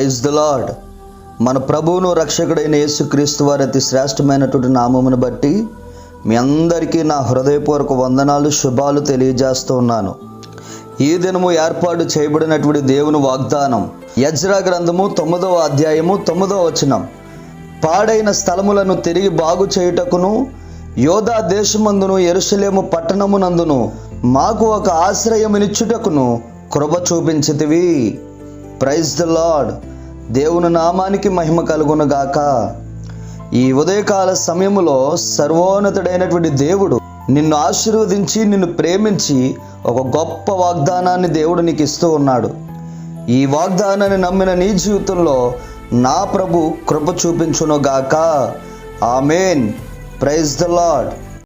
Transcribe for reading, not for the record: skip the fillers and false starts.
Praise the lord. మన ప్రభువును రక్షకుడైన యేసుక్రీస్తు వారి అతి శ్రేష్టమైనటువంటి నామమును బట్టి మీ అందరికీ నా హృదయపూర్వక వందనాలు, శుభాలు తెలియజేస్తూ ఉన్నాను. ఈ దినము ఏర్పాటు చేయబడినటువంటి దేవుని వాగ్దానం యెజ్రా గ్రంథము 9వ అధ్యాయము 9వ వచనం. పాడైన స్థలములను తిరిగి బాగు చేయుటకును, యోధా దేశమందును యెరూషలేము పట్టణమునందును మాకు ఒక ఆశ్రయమునిచ్చుటకును కృప చూపించితివి. Praise the Lord. దేవుని నామానికి మహిమ కలుగును గాక. ఈ ఉదయకాల సమయములో సర్వోన్నతుడైనటువంటి దేవుడు నిన్ను ఆశీర్వదించి, నిన్ను ప్రేమించి ఒక గొప్ప వాగ్దానాన్ని దేవుడు నీకు ఇస్తూ ఉన్నాడు. ఈ వాగ్దానాన్ని నమ్మిన నీ జీవితంలో నా ప్రభు కృప చూపించును గాక. ఆమేన్. Praise the lord.